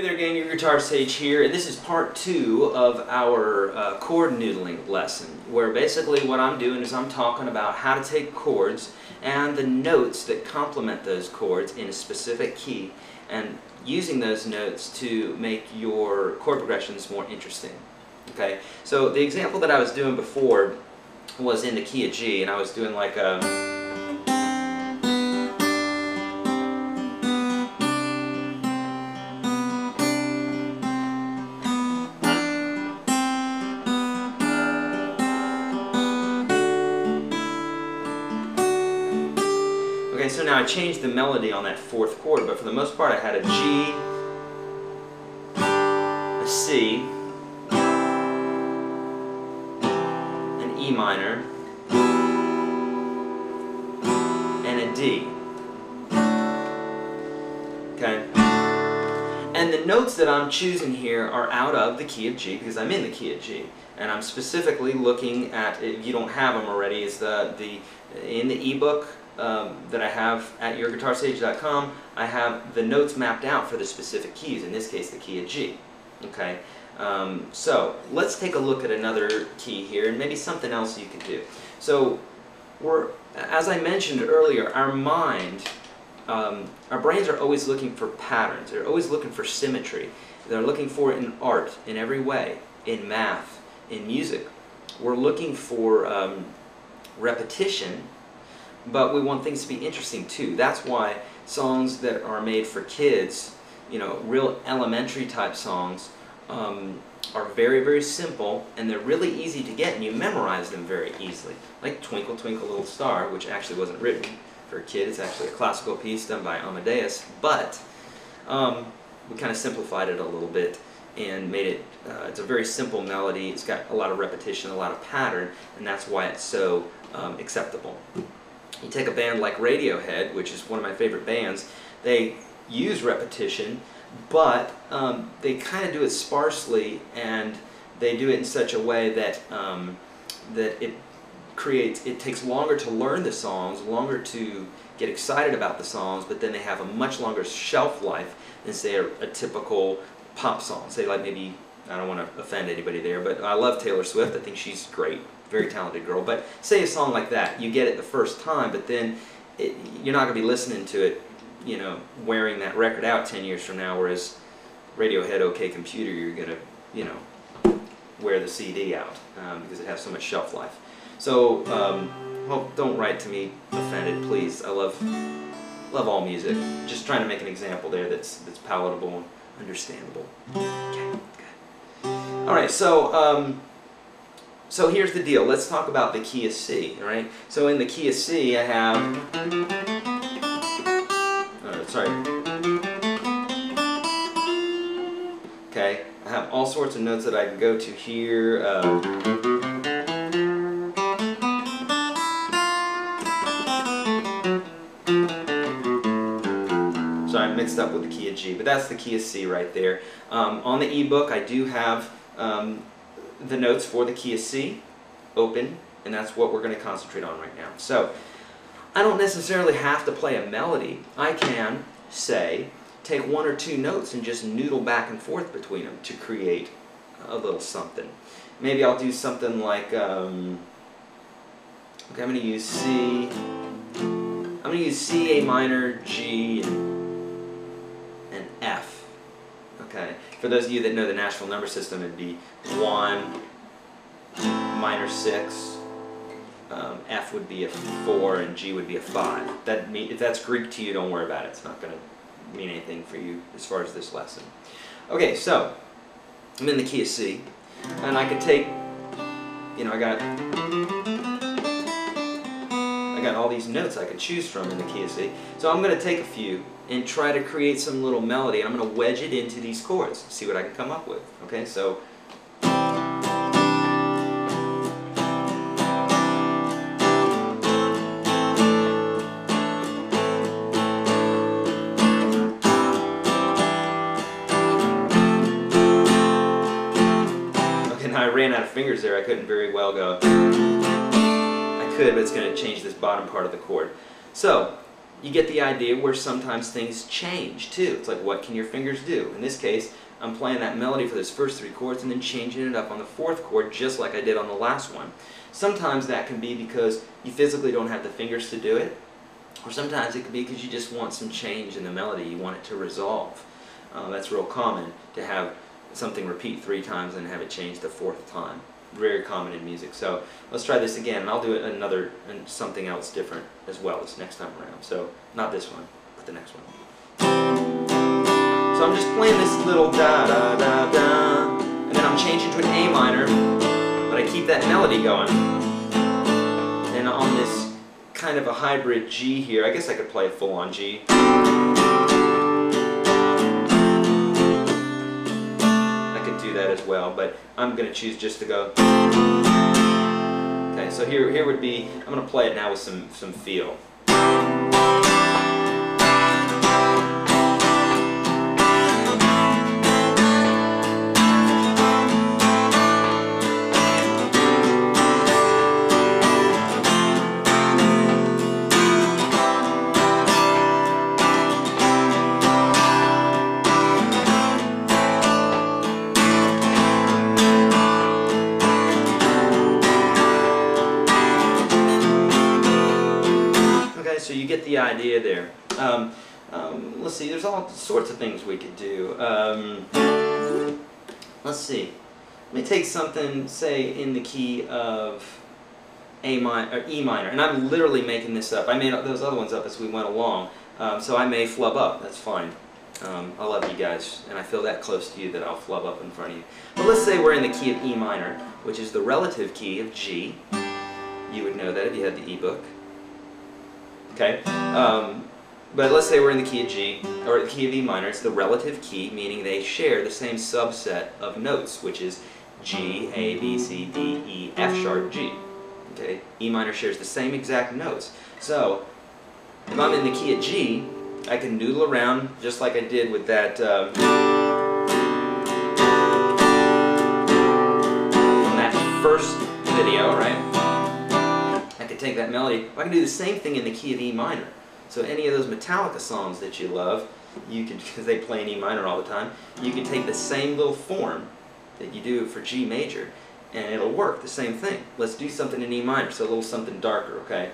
Hey there gang, your Guitar Sage here, and this is part 2 of our chord noodling lesson, where basically what I'm doing is I'm talking about how to take chords and the notes that complement those chords in a specific key, and using those notes to make your chord progressions more interesting. Okay, so the example that I was doing before was in the key of G, and I was doing like a... Okay, so now I changed the melody on that 4th chord, but for the most part I had a G, a C, an E minor, and a D. Okay? And the notes that I'm choosing here are out of the key of G, because I'm in the key of G. And I'm specifically looking at, if you don't have them already, is in the ebook that I have at yourguitarsage.com, I have the notes mapped out for the specific keys, in this case the key of G. Okay, so let's take a look at another key here and maybe something else you could do. So as I mentioned earlier, our mind, our brains are always looking for patterns. They're always looking for symmetry. They're looking for it in art, in every way, in math, in music. We're looking for repetition, but we want things to be interesting too. That's why songs that are made for kids, you know, real elementary type songs, are very, very simple, and they're really easy to get, and you memorize them very easily. Like Twinkle Twinkle Little Star, which actually wasn't written for a kid. It's actually a classical piece done by Amadeus, but we kind of simplified it a little bit and made it, it's a very simple melody. It's got a lot of repetition, a lot of pattern, and that's why it's so acceptable. You take a band like Radiohead, which is one of my favorite bands, they use repetition, but they kind of do it sparsely, and they do it in such a way that it takes longer to learn the songs, longer to get excited about the songs, but then they have a much longer shelf life than, say, a typical pop song. Say, like, maybe, I don't want to offend anybody there, but I love Taylor Swift. I think she's great. Very talented girl, but say a song like that, you get it the first time, but then you're not going to be listening to it, you know, wearing that record out 10 years from now, whereas Radiohead, OK Computer, you're going to, you know, wear the CD out because it has so much shelf life. So, well, don't write to me offended, please. I love all music. Just trying to make an example there that's palatable and understandable. Okay, good. All right, so here's the deal. Let's talk about the key of C, all right? So in the key of C, I have, okay, I have all sorts of notes that I can go to here. Sorry, I'm mixed up with the key of G, but that's the key of C right there. On the ebook, I do have the notes for the key of C open, and that's what we're going to concentrate on right now. So I don't necessarily have to play a melody. I can, say, take 1 or 2 notes and just noodle back and forth between them to create a little something. Maybe I'll do something like, okay, I'm going to use C, I'm going to use C, A minor, G, and F. Okay, for those of you that know the Nashville number system, it'd be 1, minor 6, F would be a 4, and G would be a 5. If that's Greek to you, don't worry about it. It's not going to mean anything for you as far as this lesson. Okay, so I'm in the key of C, and I could take, you know, I got all these notes I could choose from in the key of C. So I'm going to take a few and try to create some little melody, and I'm going to wedge it into these chords, see what I can come up with. Okay, so okay, now I ran out of fingers there. I couldn't very well go. I could, but it's going to change this bottom part of the chord. So you get the idea where sometimes things change too. It's like, what can your fingers do? In this case, I'm playing that melody for those first 3 chords and then changing it up on the 4th chord just like I did on the last one. Sometimes that can be because you physically don't have the fingers to do it, or sometimes it could be because you just want some change in the melody, you want it to resolve. That's real common to have something repeat 3 times and have it change the 4th time. Very common in music. So let's try this again, and I'll do it something else different as well this next time around. So not this one, but the next one. So I'm just playing this little da da da da, and then I'm changing to an A minor, but I keep that melody going. And on this kind of a hybrid G here, I guess I could play a full-on G. That as well, but I'm going to choose just to go. Okay, so here would be, I'm going to play it now with some feel. So you get the idea there. Let's see, there's all sorts of things we could do. Let's see. Let me take something, say, in the key of A minor or E minor, and I'm literally making this up. I made those other ones up as we went along, so I may flub up. That's fine. I love you guys, and I feel that close to you that I'll flub up in front of you. But let's say we're in the key of E minor, which is the relative key of G. You would know that if you had the EBOOK. Okay, but let's say we're in the key of G, or the key of E minor. It's the relative key, meaning they share the same subset of notes, which is G, A, B, C, D, E, F sharp, G. Okay, E minor shares the same exact notes. So, if I'm in the key of G, I can noodle around just like I did with that from that first video, right? I could take that melody. I can do the same thing in the key of E minor. So any of those Metallica songs that you love, you could, because they play in E minor all the time, you can take the same little form that you do for G major, and it'll work, the same thing. Let's do something in E minor, so a little something darker, okay?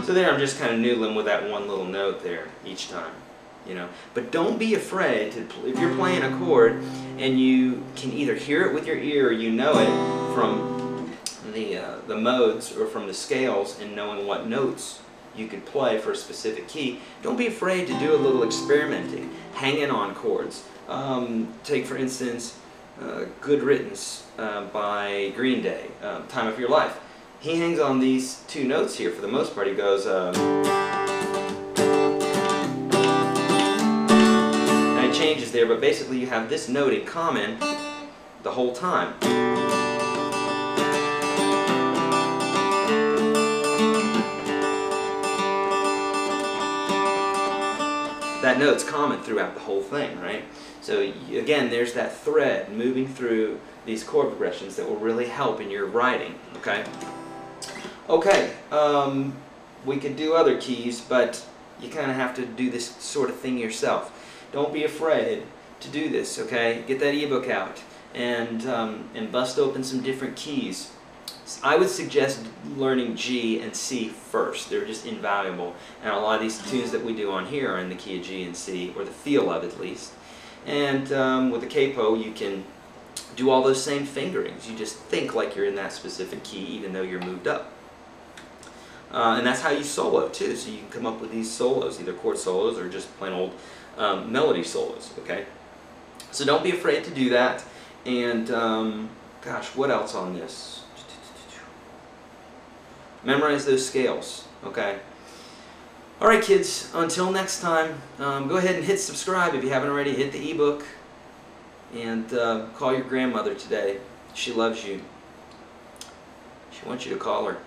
So there I'm just kind of noodling with that one little note there each time, you know. But don't be afraid to, if you're playing a chord and you can either hear it with your ear or you know it from the modes or from the scales and knowing what notes you could play for a specific key, don't be afraid to do a little experimenting, hanging on chords. Take for instance Good Riddance by Green Day, Time of Your Life. He hangs on these 2 notes here for the most part. He goes, and it changes there, but basically you have this note in common the whole time. That note's common throughout the whole thing, right? So again, there's that thread moving through these chord progressions that will really help in your writing, okay? Okay, we could do other keys, but you kind of have to do this sort of thing yourself. Don't be afraid to do this, okay? Get that ebook out and bust open some different keys. I would suggest learning G and C first. They're just invaluable. And a lot of these tunes that we do on here are in the key of G and C, or the feel of it at least. And with the capo, you can do all those same fingerings. You just think like you're in that specific key even though you're moved up. And that's how you solo too. So you can come up with these solos, either chord solos or just plain old melody solos, okay? So don't be afraid to do that. And gosh, what else on this? Memorize those scales, okay? Alright kids, until next time, go ahead and hit subscribe if you haven't already. Hit the ebook, and call your grandmother today. She loves you. She wants you to call her.